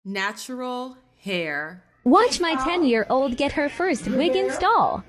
Natural hair. Watch my 10-year-old get her first wig install.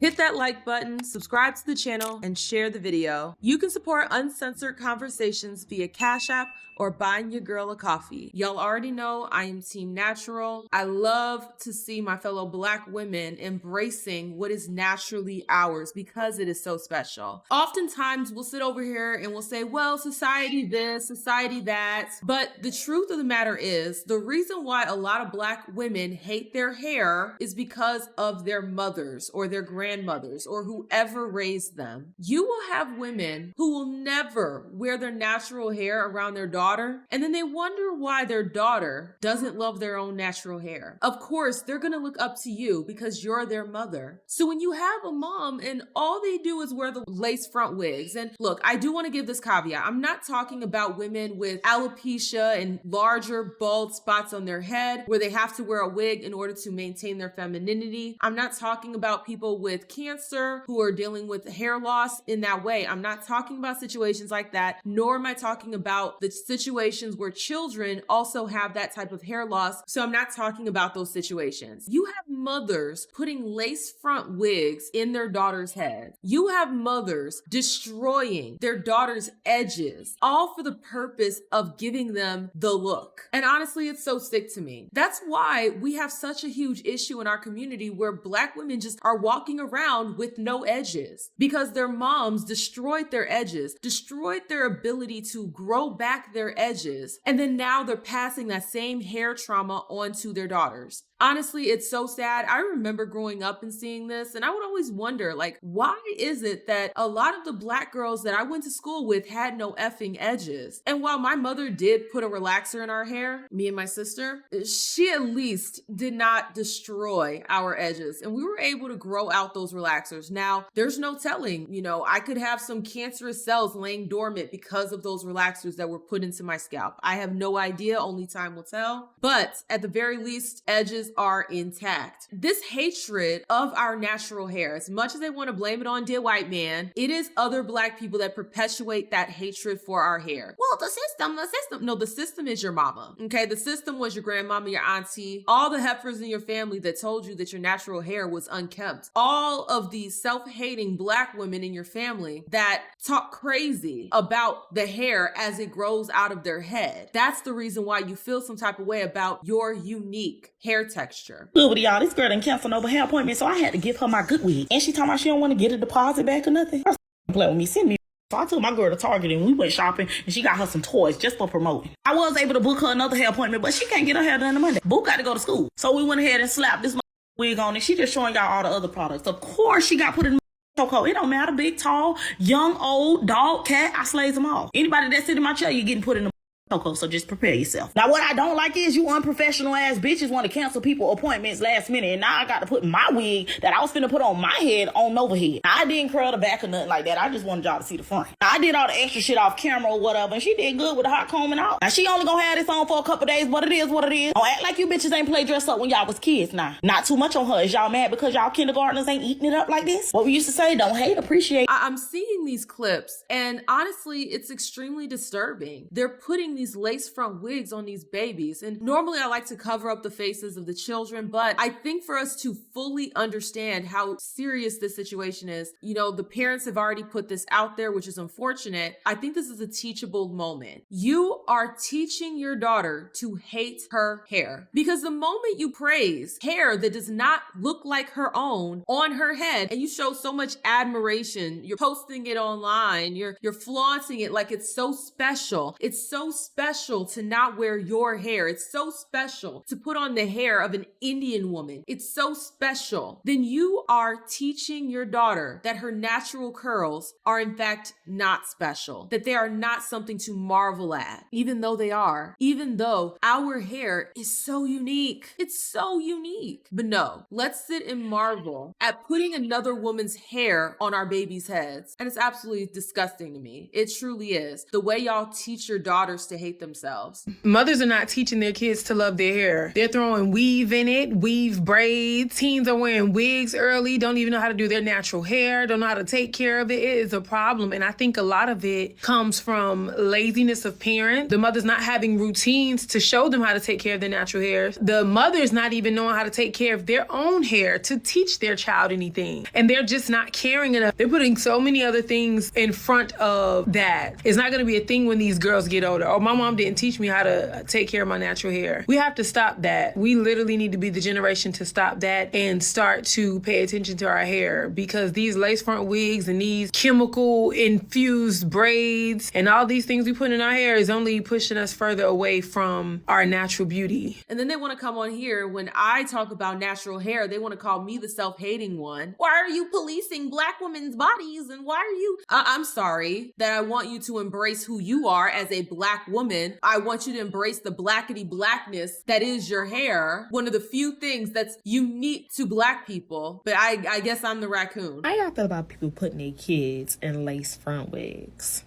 Hit that like button, subscribe to the channel, and share the video. You can support uncensored conversations via Cash App or buying your girl a coffee. Y'all already know I am Team Natural. I love to see my fellow Black women embracing what is naturally ours because it is so special. Oftentimes we'll sit over here and we'll say, well, society this, society that. But the truth of the matter is, the reason why a lot of Black women hate their hair is because of their mothers or their grandmothers or whoever raised them. You will have women who will never wear their natural hair around their daughter, and then they wonder why their daughter doesn't love their own natural hair. Of course, they're gonna look up to you because you're their mother. So when you have a mom and all they do is wear the lace front wigs, and look, I do want to give this caveat. I'm not talking about women with alopecia and larger bald spots on their head where they have to wear a wig in order to maintain their femininity. I'm not talking about people with cancer who are dealing with hair loss in that way. I'm not talking about situations like that, nor am I talking about the situations where children also have that type of hair loss. So I'm not talking about those situations. You have mothers putting lace front wigs in their daughter's head. You have mothers destroying their daughter's edges, all for the purpose of giving them the look. And honestly, it's so sick to me. That's why we have such a huge issue in our community where Black women just are walking around with no edges because their moms destroyed their edges, destroyed their ability to grow back their edges, and then now they're passing that same hair trauma onto their daughters. Honestly, it's so sad. I remember growing up and seeing this, and I would always wonder, like, why is it that a lot of the Black girls that I went to school with had no effing edges? And while my mother did put a relaxer in our hair, me and my sister, she at least did not destroy our edges, and we were able to grow out those relaxers. Now, there's no telling, I could have some cancerous cells laying dormant because of those relaxers that were put into my scalp. I have no idea, only time will tell. But at the very least, edges are intact. This hatred of our natural hair, as much as they want to blame it on dear white man, it is other Black people that perpetuate that hatred for our hair. Well, the system. No, the system is your mama. Okay, the system was your grandmama, your auntie, all the heifers in your family that told you that your natural hair was unkempt. All of these self-hating Black women in your family that talk crazy about the hair as it grows out of their head. That's the reason why you feel some type of way about your unique hair texture. Good with y'all. This girl done canceled over hair appointment, so I had to give her my good wig. And she told me she don't want to get a deposit back or nothing. Her play with me, send me. So I took my girl to Target and we went shopping and she got her some toys just for promoting. I was able to book her another hair appointment, but she can't get her hair done on Monday. Boo got to go to school. So we went ahead and slapped this wig on and she just showing y'all all the other products. Of course she got put in Coco. It don't matter, big, tall, young, old, dog, cat, I slays them all. Anybody that sit in my chair, you getting put in the Coco, so just prepare yourself. Now, what I don't like is you unprofessional ass bitches want to cancel people appointments last minute, and now I got to put my wig that I was finna put on my head on overhead. I didn't curl the back or nothing like that. I just wanted y'all to see the front. Now, I did all the extra shit off camera or whatever, and she did good with the hot combing out. Now, she only gonna have this on for a couple days, but it is what it is. Don't act like you bitches ain't play dress up when y'all was kids now. Not too much on her. Is y'all mad because y'all kindergartners ain't eating it up like this? What we used to say, don't hate, appreciate. I'm seeing these clips, and honestly, it's extremely disturbing. They're putting these lace front wigs on these babies. And normally I like to cover up the faces of the children, but I think for us to fully understand how serious this situation is, the parents have already put this out there, which is unfortunate. I think this is a teachable moment. You are teaching your daughter to hate her hair because the moment you praise hair that does not look like her own on her head and you show so much admiration, you're posting it online, you're flaunting it like it's so special. It's so special to not wear your hair. It's so special to put on the hair of an Indian woman. It's so special. Then you are teaching your daughter that her natural curls are in fact not special, that they are not something to marvel at, even though they are, even though our hair is so unique. It's so unique. But no, let's sit and marvel at putting another woman's hair on our babies' heads. And it's absolutely disgusting to me. It truly is. The way y'all teach your daughters to to hate themselves. Mothers are not teaching their kids to love their hair. They're throwing weave in it, weave braids. Teens are wearing wigs early, don't even know how to do their natural hair, don't know how to take care of it. It is a problem. And I think a lot of it comes from laziness of parents. The mothers not having routines to show them how to take care of their natural hair. The mothers not even knowing how to take care of their own hair to teach their child anything. And they're just not caring enough. They're putting so many other things in front of that. It's not going to be a thing when these girls get older. Oh, my mom didn't teach me how to take care of my natural hair. We have to stop that. We literally need to be the generation to stop that and start to pay attention to our hair, because these lace front wigs and these chemical infused braids and all these things we put in our hair is only pushing us further away from our natural beauty. And then they want to come on here when I talk about natural hair, they want to call me the self-hating one. Why are you policing Black women's bodies? And why are you... I'm sorry that I want you to embrace who you are as a Black woman. I want you to embrace the blackety blackness that is your hair. One of the few things that's unique to Black people. But I guess I'm the raccoon. How y'all feel about people putting their kids in lace front wigs?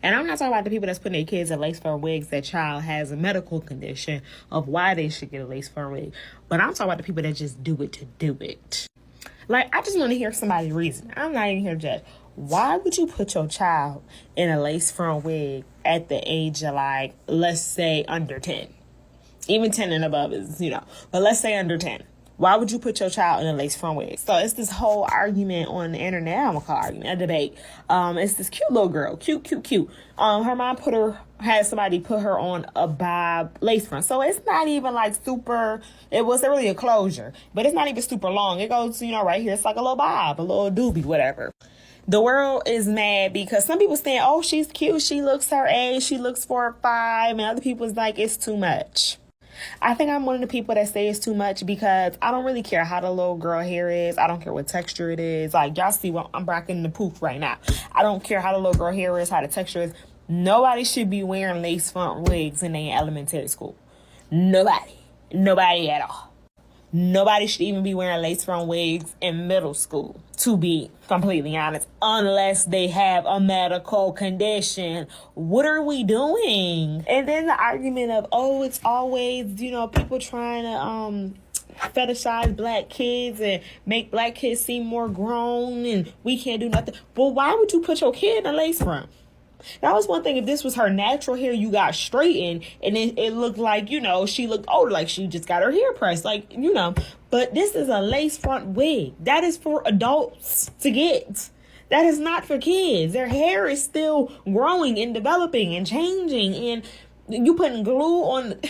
And I'm not talking about the people that's putting their kids in lace front wigs that child has a medical condition of why they should get a lace front wig. But I'm talking about the people that just do it to do it. Like, I just want to hear somebody's reason. I'm not even here to judge. Why would you put your child in a lace front wig at the age of, like, let's say under 10? Even 10 and above is, but let's say under 10. Why would you put your child in a lace front wig? So it's this whole argument on the internet. I'm gonna call argument, a debate. It's this cute little girl, cute. Her mom had somebody put her on a bob lace front. So it's not even like super, it wasn't really a closure, but it's not even super long. It goes, right here. It's like a little bob, a little doobie, whatever. The world is mad because some people saying, oh, she's cute. She looks her age. She looks 4 or 5. And other people's like, it's too much. I think I'm one of the people that say it's too much because I don't really care how the little girl hair is. I don't care what texture it is. Like, y'all see what I'm rocking the poof right now. I don't care how the little girl hair is, how the texture is. Nobody should be wearing lace front wigs in their elementary school. Nobody at all. Nobody should even be wearing lace front wigs in middle school, to be completely honest, unless they have a medical condition. What are we doing? And then the argument of, oh, it's always, people trying to fetishize Black kids and make Black kids seem more grown and we can't do nothing. Well, why would you put your kid in a lace front? That was one thing. If this was her natural hair, you got straightened and it looked like, she looked older, like she just got her hair pressed, like, But this is a lace front wig. That is for adults to get. That is not for kids. Their hair is still growing and developing and changing, and you putting glue on.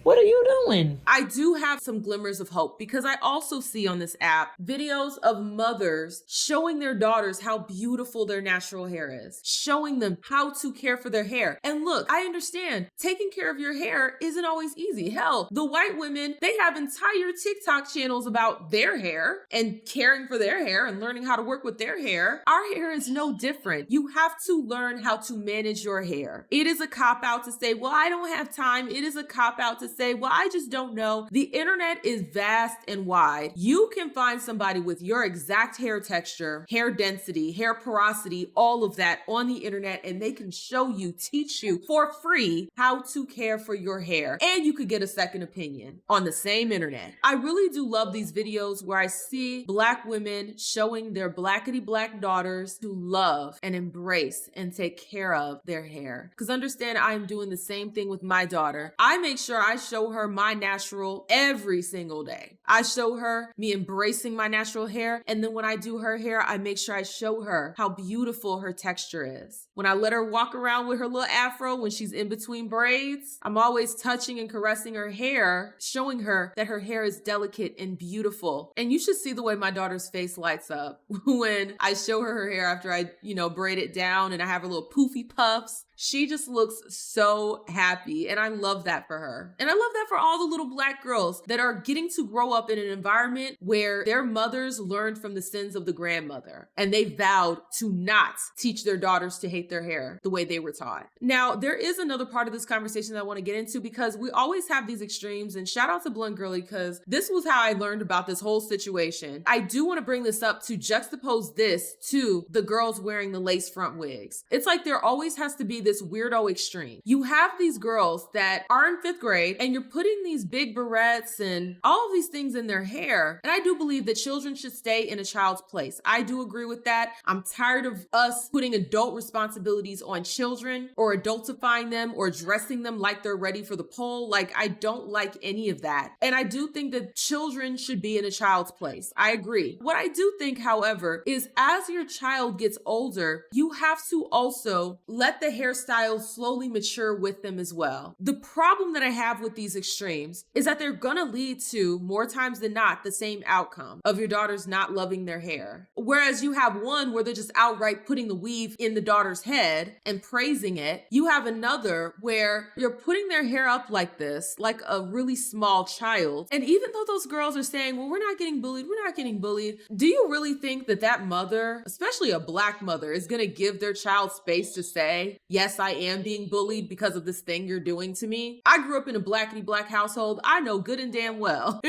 What are you doing? I do have some glimmers of hope because I also see on this app videos of mothers showing their daughters how beautiful their natural hair is, showing them how to care for their hair. And look, I understand taking care of your hair isn't always easy. Hell, the white women, they have entire TikTok channels about their hair and caring for their hair and learning how to work with their hair. Our hair is no different. You have to learn how to manage your hair. It is a cop-out to say, well, I don't have time. It is a cop-out to say, well, I just don't know. The internet is vast and wide. You can find somebody with your exact hair texture, hair density, hair porosity, all of that on the internet, and they can show you, teach you for free how to care for your hair. And you could get a second opinion on the same internet. I really do love these videos where I see Black women showing their blackety black daughters to love and embrace and take care of their hair. Because understand, I am doing the same thing with my daughter. I make sure I show her my natural every single day. I show her me embracing my natural hair. And then when I do her hair, I make sure I show her how beautiful her texture is. When I let her walk around with her little afro when she's in between braids, I'm always touching and caressing her hair, showing her that her hair is delicate and beautiful. And you should see the way my daughter's face lights up when I show her hair after I, braid it down and I have her little poofy puffs. She just looks so happy, and I love that for her. And I love that for all the little Black girls that are getting to grow up in an environment where their mothers learned from the sins of the grandmother, and they vowed to not teach their daughters to hate their hair the way they were taught. Now, there is another part of this conversation that I want to get into because we always have these extremes, and shout out to Blunt Girly because this was how I learned about this whole situation. I do want to bring this up to juxtapose this to the girls wearing the lace front wigs. It's like there always has to be this this weirdo extreme. You have these girls that are in 5th grade and you're putting these big barrettes and all of these things in their hair. And I do believe that children should stay in a child's place. I do agree with that. I'm tired of us putting adult responsibilities on children or adultifying them or dressing them like they're ready for the pole. Like, I don't like any of that. And I do think that children should be in a child's place. I agree. What I do think, however, is as your child gets older, you have to also let the hairstyle slowly mature with them as well. The problem that I have with these extremes is that they're gonna lead to, more times than not, the same outcome of your daughters not loving their hair. Whereas you have one where they're just outright putting the weave in the daughter's head and praising it. You have another where you're putting their hair up like this, like a really small child. And even though those girls are saying, well, we're not getting bullied, do you really think that that mother, especially a Black mother, is gonna give their child space to say, yes, I am being bullied because of this thing you're doing to me? I grew up in a Blackity Black household. I know good and damn well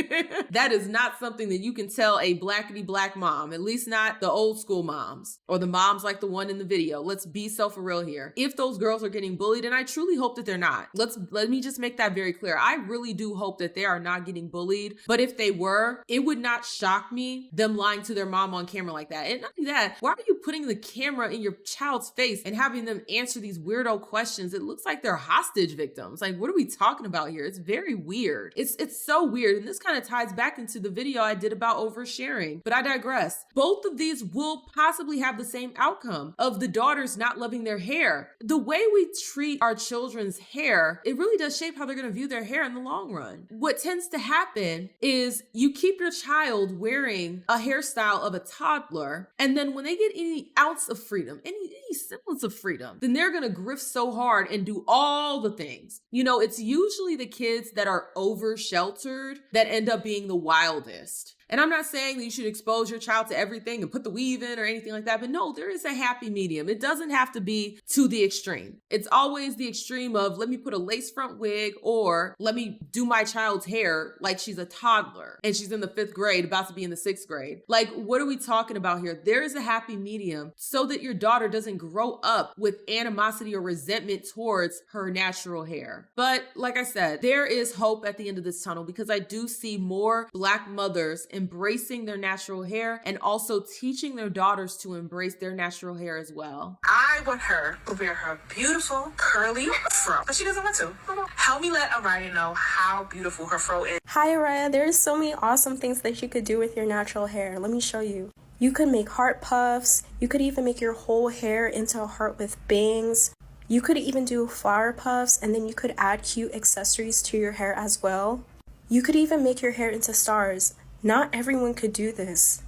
that is not something that you can tell a Blackity Black mom, at least not the old school moms or the moms like the one in the video. Let's be so for real here. If those girls are getting bullied, and I truly hope that they're not, let me just make that very clear. I really do hope that they are not getting bullied. But if they were, it would not shock me them lying to their mom on camera like that. And not only that, why are you putting the camera in your child's face and having them answer these weirdo questions? It looks like they're hostage victims. Like, what are we talking about here? It's very weird. It's so weird. And this kind of ties back into the video I did about oversharing, but I digress. Both of these will possibly have the same outcome of the daughters not loving their hair. The way we treat our children's hair, it really does shape how they're going to view their hair in the long run. What tends to happen is you keep your child wearing a hairstyle of a toddler, and then when they get any ounce of freedom, any semblance of freedom, then they're going to grift so hard and do all the things. You know, it's usually the kids that are over sheltered that end up being the wildest. And I'm not saying that you should expose your child to everything and put the weave in or anything like that, but no, there is a happy medium. It doesn't have to be to the extreme. It's always the extreme of, let me put a lace front wig, or let me do my child's hair like she's a toddler and she's in the 5th grade, about to be in the 6th grade. Like, what are we talking about here? There is a happy medium so that your daughter doesn't grow up with animosity or resentment towards her natural hair. But like I said, there is hope at the end of this tunnel, because I do see more Black mothers embracing their natural hair and also teaching their daughters to embrace their natural hair as well. I want her to wear her beautiful curly fro, but she doesn't want to. Help me let Araya know how beautiful her fro is. Hi Araya, there's so many awesome things that you could do with your natural hair. Let me show you. You could make heart puffs. You could even make your whole hair into a heart with bangs. You could even do flower puffs, and then you could add cute accessories to your hair as well. You could even make your hair into stars. Not everyone could do this,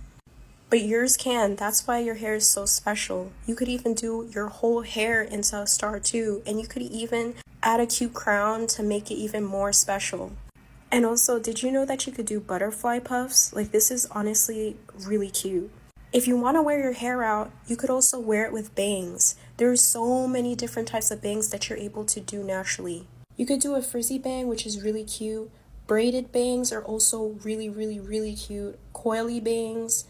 but yours can. That's why your hair is so special. You could even do your whole hair into a star too, and you could even add a cute crown to make it even more special. And also, did you know that you could do butterfly puffs? Like, this is honestly really cute. If you want to wear your hair out, you could also wear it with bangs. There's so many different types of bangs that you're able to do naturally. You could do a frizzy bang, which is really cute. Braided bangs are also really, really, really cute. Coily bangs,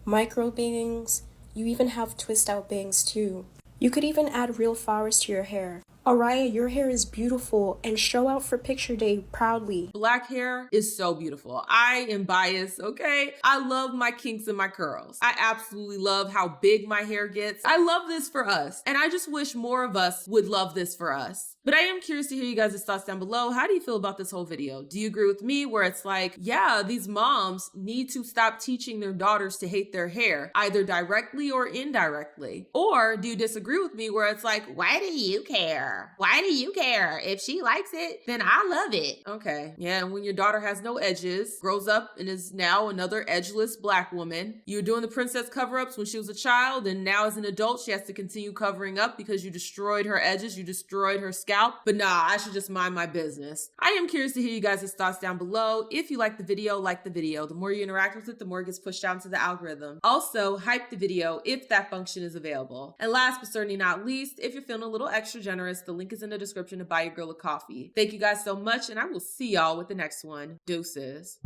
micro bangs. You even have twist out bangs too. You could even add real flowers to your hair. Araya, your hair is beautiful, and show out for picture day proudly. Black hair is so beautiful. I am biased, okay? I love my kinks and my curls. I absolutely love how big my hair gets. I love this for us, and I just wish more of us would love this for us. But I am curious to hear you guys' thoughts down below. How do you feel about this whole video? Do you agree with me where it's like, yeah, these moms need to stop teaching their daughters to hate their hair, either directly or indirectly? Or do you disagree with me where it's like, why do you care? Why do you care? If she likes it, then I love it. Okay. Yeah, and when your daughter has no edges, grows up and is now another edgeless Black woman, you were doing the princess cover-ups when she was a child, and now as an adult, she has to continue covering up because you destroyed her edges, you destroyed her scalp. But nah, I should just mind my business. I am curious to hear you guys' thoughts down below. If you like the video, like the video. The more you interact with it, the more it gets pushed down to the algorithm. Also, hype the video if that function is available. And last but certainly not least, if you're feeling a little extra generous, the link is in the description to buy your girl a coffee. Thank you guys so much, and I will see y'all with the next one. Deuces.